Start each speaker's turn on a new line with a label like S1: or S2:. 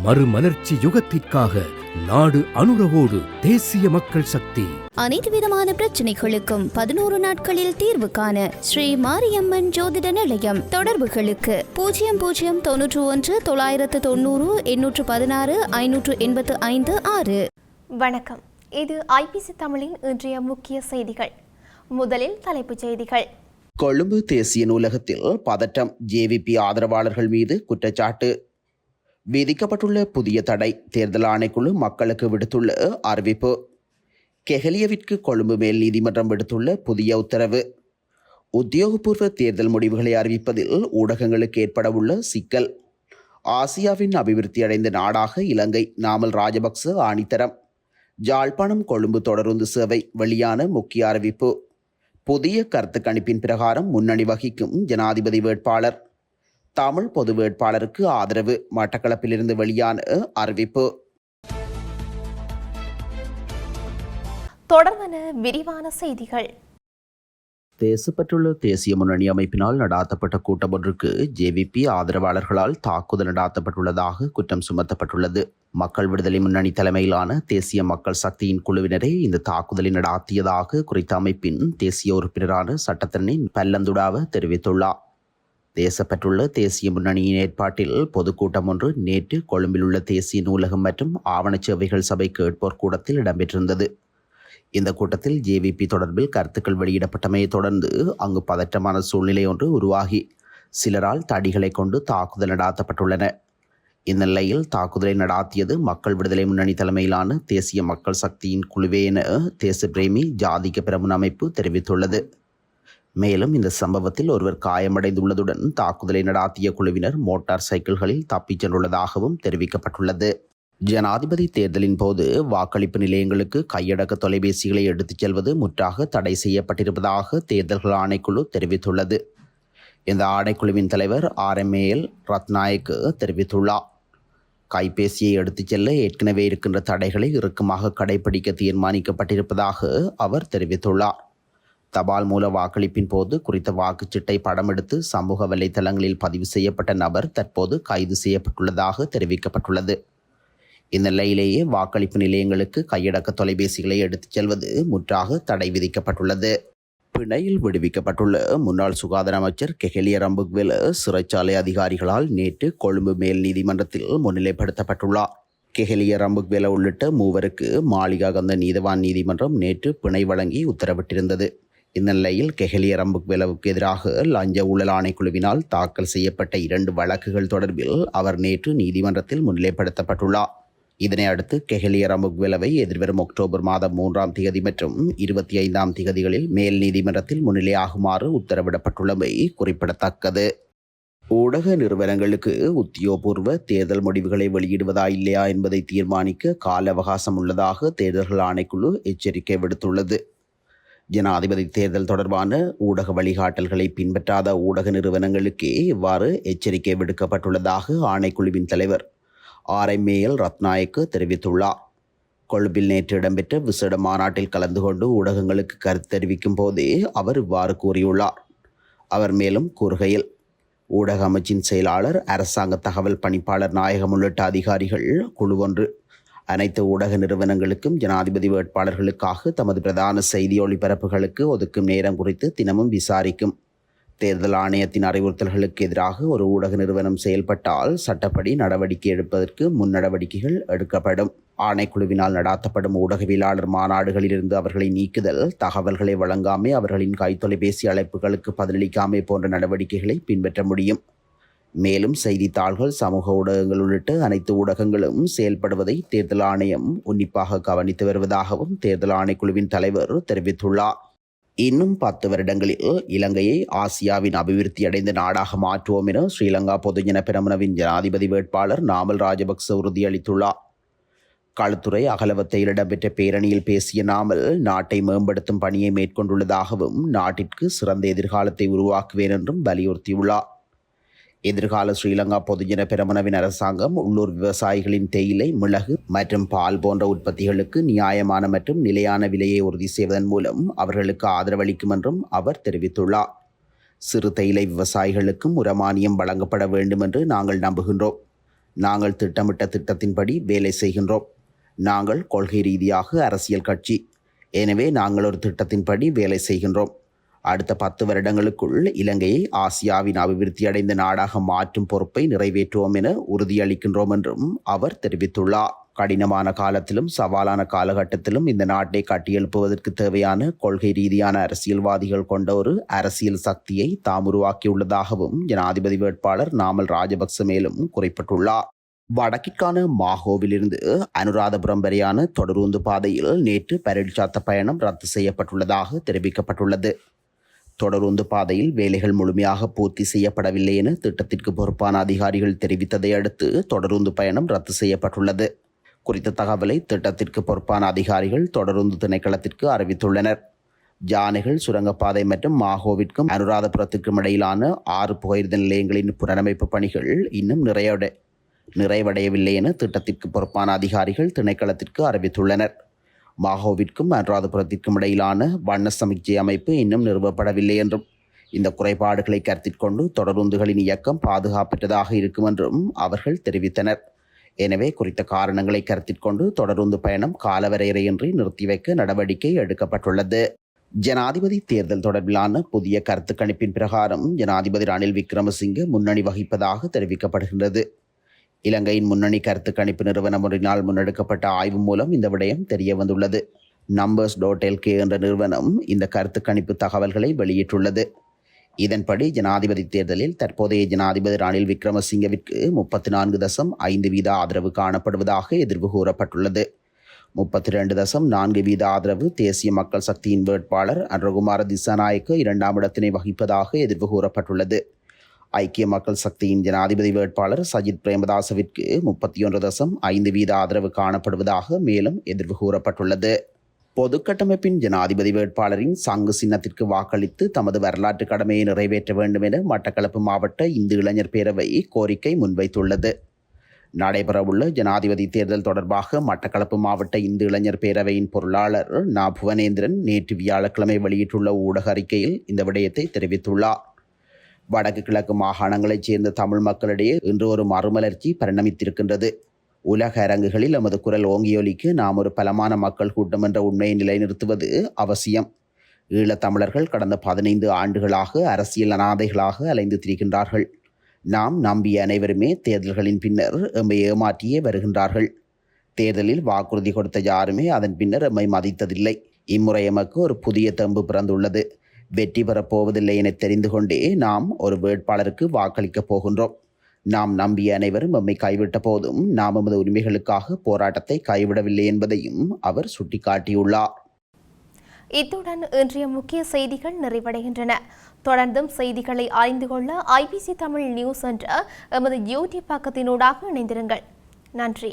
S1: மறுமலர்ச்சி யுகத்திற்காக நாடு அனுரவோடு தேசிய மக்கள் சக்தி.
S2: அனைத்து விதமான பிரச்சனைகளுக்கும் 11 நாட்களில் தீர்வு காண ஸ்ரீ மாரியம்மன் ஜோதிட நிலையம். தொடர்புகளுக்கு 0091 990 816 585 6.
S3: வணக்கம், இது ஐபிசி தமிழின் இன்றைய முக்கிய செய்திகள். முதலில் தலைப்புச் செய்திகள்.
S4: கொழும்பு தேசிய நூலகத்தில் பதட்டம், ஜேவிபி ஆதரவாளர்கள் மீது குற்றச்சாட்டு. விதிக்கப்பட்டுள்ள புதிய தடை, தேர்தல் ஆணைக்குழு மக்களுக்கு விடுத்துள்ள அறிவிப்பு. கெஹலியவிற்கு கொழும்பு மேல் நீதிமன்றம் விடுத்துள்ள புதிய உத்தரவு. உத்தியோகபூர்வ தேர்தல் முடிவுகளை அறிவிப்பதில் ஊடகங்களுக்கு ஏற்படவுள்ள சிக்கல். ஆசியாவின் அபிவிருத்தி அடைந்த நாடாக இலங்கை, நாமல் ராஜபக்ச ஆணித்தரம். ஜாழ்ப்பாணம் கொழும்பு தொடருந்து சேவை வெளியான முக்கிய அறிவிப்பு. புதிய கருத்து கணிப்பின் பிரகாரம் முன்னணி வகிக்கும் ஜனாதிபதி வேட்பாளர். தமிழ் பொது வேட்பாளருக்கு ஆதரவு. மட்டக்களப்பிலிருந்து வெளியான அறிவிப்பு.
S3: தொடர்பான விரிவான செய்திகள்.
S4: தேசப்பற்றுள்ள தேசிய முன்னணி அமைப்பினால் நடாத்தப்பட்ட கூட்டம் ஒன்றுக்கு ஜேவிபி ஆதரவாளர்களால் தாக்குதல் நடாத்தப்பட்டுள்ளதாக குற்றம் சுமத்தப்பட்டுள்ளது. மக்கள் விடுதலை முன்னணி தலைமையிலான தேசிய மக்கள் சக்தியின் குழுவினரே இந்த தாக்குதலை நடாத்தியதாக குறித்த அமைப்பின் தேசிய உறுப்பினரான சட்டத்தரணி பல்லந்துடாவ தெரிவித்துள்ளார். தேசப்பற்றுள்ள தேசிய முன்னணியின் ஏற்பாட்டில் பொதுக்கூட்டம் ஒன்று நேற்று கொழும்பில் உள்ள தேசிய நூலகம் மற்றும் ஆவணச் சேவைகள் சபை கேட்போர் கூடத்தில் இடம்பெற்றிருந்தது. இந்த கூட்டத்தில் ஜேவிபி தொடர்பில் கருத்துக்கள் வெளியிடப்பட்டமையை தொடர்ந்து அங்கு பதற்றமான சூழ்நிலை ஒன்று உருவாகி சிலரால் தடிகளை கொண்டு தாக்குதல் நடாத்தப்பட்டுள்ளன. இந்நிலையில் தாக்குதலை நடாத்தியது மக்கள் விடுதலை முன்னணி தலைமையிலான தேசிய மக்கள் சக்தியின் குழுவே என தேசப்பிரேமி ஜாதிக பிரமுன அமைப்பு தெரிவித்துள்ளது. மேலும் இந்த சம்பவத்தில் ஒருவர் காயமடைந்துள்ளதுடன் தாக்குதலை நடாத்திய குழுவினர் மோட்டார் சைக்கிள்களில் தப்பிச் சென்றுள்ளதாகவும் தெரிவிக்கப்பட்டுள்ளது. ஜனாதிபதி தேர்தலின் போது வாக்களிப்பு நிலையங்களுக்கு கையடக்க தொலைபேசிகளை எடுத்துச் செல்வது முற்றாக தடை செய்யப்பட்டிருப்பதாக தேர்தல்கள் ஆணைக்குழு தெரிவித்துள்ளது. இந்த ஆணைக்குழுவின் தலைவர் RMAL ரத்நாயக்கு தெரிவித்துள்ளார். கைபேசியை எடுத்துச் செல்ல ஏற்கனவே இருக்கின்ற தடைகளை இறுக்கமாக கடைபிடிக்க தீர்மானிக்கப்பட்டிருப்பதாக அவர் தெரிவித்துள்ளார். தபால் மூல வாக்களிப்பின் போது குறித்த வாக்குச்சீட்டை படம் எடுத்து சமூக வலைதளங்களில் பதிவு செய்யப்பட்ட நபர் தற்போது கைது செய்யப்பட்டுள்ளதாக தெரிவிக்கப்பட்டுள்ளது. இந்நிலையிலேயே வாக்களிப்பு நிலையங்களுக்கு கையடக்க தொலைபேசிகளை எடுத்துச் செல்வது முற்றாக தடை விதிக்கப்பட்டுள்ளது. பிணையில் விடுவிக்கப்பட்டுள்ள முன்னாள் சுகாதார அமைச்சர் கெஹலிய ரம்புக்வெல சிறைச்சாலை அதிகாரிகளால் நேற்று கொழும்பு மேல் நீதிமன்றத்தில் முன்னிலைப்படுத்தப்பட்டுள்ளார். கெஹலிய ரம்புக்வெல உள்ளிட்ட மூவருக்கு மாளிகாகந்த நீதவான் நீதிமன்றம் நேற்று பிணை வழங்கி உத்தரவிட்டிருந்தது. இந்நிலையில் கெஹலிய ரம்புக்வெலவுக்கு எதிராக லஞ்ச ஊழல் ஆணைக்குழுவினால் தாக்கல் செய்யப்பட்ட 2 வழக்குகள் தொடர்பில் அவர் நேற்று நீதிமன்றத்தில் முன்னிலைப்படுத்தப்பட்டுள்ளார். இதனை அடுத்து கெஹலிய ரம்புக்வெலவை எதிர்வரும் அக்டோபர் மாதம் 3ஆம் தேதி மற்றும் 25ஆம் தேதிகளில் மேல் நீதிமன்றத்தில் முன்னிலையாகுமாறு உத்தரவிடப்பட்டுள்ளமை குறிப்பிடத்தக்கது. ஊடக நிறுவனங்களுக்கு உத்தியோகபூர்வ தேர்தல் முடிவுகளை வெளியிடுவதா இல்லையா என்பதை தீர்மானிக்க கால அவகாசம் உள்ளதாக தேர்தல்கள் ஆணைக்குழு எச்சரிக்கை விடுத்துள்ளது. ஜனாதிபதி தேர்தல் தொடர்பான ஊடக வழிகாட்டல்களை பின்பற்றாத ஊடக நிறுவனங்களுக்கே இவ்வாறு எச்சரிக்கை விடுக்கப்பட்டுள்ளதாக ஆணைக்குழுவின் தலைவர் RMAL ரத்நாயக்கு தெரிவித்துள்ளார். கொழும்பில் நேற்று இடம்பெற்ற விசேட மாநாட்டில் கலந்து கொண்டு ஊடகங்களுக்கு கருத்து தெரிவிக்கும் போதே அவர் இவ்வாறு கூறியுள்ளார். அவர் மேலும் கூறுகையில், ஊடக அமைச்சின் செயலாளர், அரசாங்க தகவல் பணிப்பாளர் நாயகம் உள்ளிட்ட அதிகாரிகள் குழு ஒன்று அனைத்து ஊடக நிறுவனங்களுக்கும் ஜனாதிபதி வேட்பாளர்களுக்காக தமது பிரதான செய்தி ஒளிபரப்புகளுக்கு ஒதுக்கும் நேரம் குறித்து தினமும் விசாரிக்கும். தேர்தல் ஆணையத்தின் அறிவுறுத்தல்களுக்கு எதிராக ஒரு ஊடக நிறுவனம் செயல்பட்டால் சட்டப்படி நடவடிக்கை எடுப்பதற்கு முன் நடவடிக்கைகள் எடுக்கப்படும். ஆணைக்குழுவினால் நடாத்தப்படும் ஊடகவியலாளர் மாநாடுகளிலிருந்து அவர்களை நீக்குதல், தகவல்களை வழங்காமை, அவர்களின் கைத்தொலைபேசி அழைப்புகளுக்கு பதிலளிக்காமை போன்ற நடவடிக்கைகளை பின்பற்ற முடியும். மேலும் செய்தித்தாள்கள், சமூக ஊடகங்கள் உள்ளிட்ட அனைத்து ஊடகங்களும் செயல்படுவதை தேர்தல் ஆணையம் உன்னிப்பாக கவனித்து வருவதாகவும் தேர்தல் ஆணைக்குழுவின் தலைவர் தெரிவித்துள்ளார். இன்னும் 10 வருடங்களில் இலங்கையை ஆசியாவின் அபிவிருத்தி அடைந்த நாடாக மாற்றுவோம் என ஸ்ரீலங்கா பொதுஜன பெரமுனவின் ஜனாதிபதி வேட்பாளர் நாமல் ராஜபக்ச உறுதியளித்துள்ளார். களுத்துறை அகலவத்தையில் இடம்பெற்ற பேரணியில் பேசிய நாமல், நாட்டை மேம்படுத்தும் பணியை மேற்கொண்டுள்ளதாகவும் நாட்டிற்கு சிறந்த எதிர்காலத்தை உருவாக்குவேன் என்றும் வலியுறுத்தியுள்ளார். எதிர்கால ஸ்ரீலங்கா பொதுஜன பெரமுனவின் அரசாங்கம் உள்ளூர் விவசாயிகளின் தேயிலை, மிளகு மற்றும் பால் போன்ற உற்பத்திகளுக்கு நியாயமான மற்றும் நிலையான விலையை உறுதி செய்வதன் மூலம் அவர்களுக்கு ஆதரவளிக்கும் என்றும் அவர் தெரிவித்துள்ளார். சிறு தேயிலை விவசாயிகளுக்கும் உரமானியம் வழங்கப்பட வேண்டும் என்று நாங்கள் நம்புகின்றோம். நாங்கள் திட்டமிட்ட திட்டத்தின்படி வேலை செய்கின்றோம். நாங்கள் கொள்கை ரீதியாக அரசியல் கட்சி. எனவே நாங்கள் ஒரு திட்டத்தின்படி வேலை செய்கின்றோம். அடுத்த 10 வருடங்களுக்குள் இலங்கையை ஆசியாவின் அபிவிருத்தியடைந்த நாடாக மாற்றும் பொறுப்பை நிறைவேற்றுவோம் என உறுதியளிக்கின்றோம் என்றும் அவர் தெரிவித்துள்ளார். கடினமான காலத்திலும் சவாலான காலகட்டத்திலும் இந்த நாட்டை கட்டியெழுப்புவதற்கு தேவையான கொள்கை ரீதியான அரசியல்வாதிகள் கொண்ட ஒரு அரசியல் சக்தியை தாம் உருவாக்கியுள்ளதாகவும் ஜனாதிபதி வேட்பாளர் நாமல் ராஜபக்ச மேலும் குறிப்பிட்டுள்ளார். வடக்கிற்கான மாஹோவிலிருந்து அனுராதபுரம் வரையான தொடருந்து பாதையில் நேற்று பரீட்சாத்த பயணம் ரத்து செய்யப்பட்டுள்ளதாக தெரிவிக்கப்பட்டுள்ளது. தொடருந்து பாதையில் வேலைகள் முழுமையாக பூர்த்தி செய்யப்படவில்லை என திட்டத்திற்கு பொறுப்பான அதிகாரிகள் தெரிவித்ததை அடுத்து தொடருந்து பயணம் ரத்து செய்யப்பட்டுள்ளது. குறித்த தகவலை திட்டத்திற்கு பொறுப்பான அதிகாரிகள் தொடருந்து திணைக்களத்திற்கு அறிவித்துள்ளனர். ஜானைகள் சுரங்கப்பாதை மற்றும் மாஹோவிற்கும் அனுராதபுரத்திற்கும் இடையிலான 6 புகையிரத நிலையங்களின் புனரமைப்பு பணிகள் இன்னும் நிறைவடையவில்லை என திட்டத்திற்கு பொறுப்பான அதிகாரிகள் திணைக்களத்திற்கு அறிவித்துள்ளனர். மாஹோவிற்கும் அனுராதபுரத்திற்கும் இடையிலான வண்ண சமிக்ஞை அமைப்பு இன்னும் நிறுவப்படவில்லை என்றும் இந்த குறைபாடுகளை கருத்தில் கொண்டு தொடருந்துகளின் இயக்கம் பாதுகாப்பற்றதாக இருக்கும் என்றும் அவர்கள் தெரிவித்தனர். எனவே குறித்த காரணங்களை கருத்தில் கொண்டு தொடருந்து பயணம் காலவரையறையின்றி நிறுத்தி வைக்க நடவடிக்கை எடுக்கப்பட்டுள்ளது. ஜனாதிபதி தேர்தல் தொடர்பிலான புதிய கருத்து கணிப்பின் பிரகாரம் ஜனாதிபதி ரணில் விக்ரமசிங்கே முன்னணி வகிப்பதாக தெரிவிக்கப்படுகின்றது. இலங்கையின் முன்னணி கருத்து கணிப்பு நிறுவனம் ஒன்றினால் முன்னெடுக்கப்பட்ட ஆய்வு மூலம் இந்த விடயம் தெரிய வந்துள்ளது. Numbers.lk என்ற நிறுவனம் இந்த கருத்து கணிப்பு தகவல்களை வெளியிட்டுள்ளது. இதன்படி ஜனாதிபதி தேர்தலில் தற்போதைய ஜனாதிபதி ரணில் விக்ரமசிங்கவிற்கு 34.5% ஆதரவு காணப்படுவதாக எதிர்வு கூறப்பட்டுள்ளது. 32.4% ஆதரவு தேசிய மக்கள் சக்தியின் வேட்பாளர் அனுரகுமார திசாநாயக்க 2ஆம் இடத்தினை வகிப்பதாக எதிர்வு கூறப்பட்டுள்ளது. ஐக்கிய மக்கள் சக்தியின் ஜனாதிபதி வேட்பாளர் சஜித் பிரேமதாசவிற்கு 31.5% ஆதரவு காணப்படுவதாக மேலும் எதிர்வு கூறப்பட்டுள்ளது. பொதுக்கட்டமைப்பின் ஜனாதிபதி வேட்பாளரின் சங்கு சின்னத்திற்கு வாக்களித்து தமது வரலாற்று கடமையை நிறைவேற்ற வேண்டும் என மட்டக்களப்பு மாவட்ட இந்து இளைஞர் பேரவை கோரிக்கை முன்வைத்துள்ளது. நடைபெறவுள்ள ஜனாதிபதி தேர்தல் தொடர்பாக மட்டக்களப்பு மாவட்ட இந்து இளைஞர் பேரவையின் பொருளாளர் நா. புவனேந்திரன் நேற்று வியாழக்கிழமை வெளியிட்டுள்ள ஊடக அறிக்கையில் இந்த விடயத்தை தெரிவித்துள்ளார். வடக்கு கிழக்கு மாகாணங்களைச் சேர்ந்த தமிழ் மக்களிடையே இன்று ஒரு மறுமலர்ச்சி பரிணமித்திருக்கின்றது. உலக அரங்குகளில் நமது குரல் ஓங்கியொலிக்கு நாம் ஒரு பலமான மக்கள் கூட்டம் என்ற உண்மையை நிலைநிறுத்துவது அவசியம். ஈழத்தமிழர்கள் கடந்த 15 ஆண்டுகளாக அரசியல் அனாதைகளாக அலைந்து திரிகின்றார்கள். நாம் நம்பிய அனைவருமே தேர்தல்களின் பின்னர் எம்மை ஏமாற்றியே வருகின்றார்கள். தேர்தலில் வாக்குறுதி கொடுத்த யாருமே அதன் பின்னர் எம்மை மதித்ததில்லை. இம்முறை எமக்கு ஒரு புதிய தெம்பு பிறந்துள்ளது. வெற்றி பெறப்போவதில்லை என தெரிந்து கொண்டே நாம் ஒரு வேட்பாளருக்கு வாக்களிக்கப் போகின்றோம். நாம் நம்பிய அனைவரும் எம்மை கைவிட்ட போதும் நாம் எமது உரிமைகளுக்காக போராட்டத்தை கைவிடவில்லை என்பதையும் அவர் சுட்டிக்காட்டியுள்ளார்.
S3: இத்துடன் இன்றைய முக்கிய செய்திகள் நிறைவடைகின்றன. தொடர்ந்தும் செய்திகளை அறிந்து கொள்ள IBC தமிழ் நியூஸ் என்ற எமது யூடியூப் பக்கத்தினூடாக இணைந்திருங்கள். நன்றி.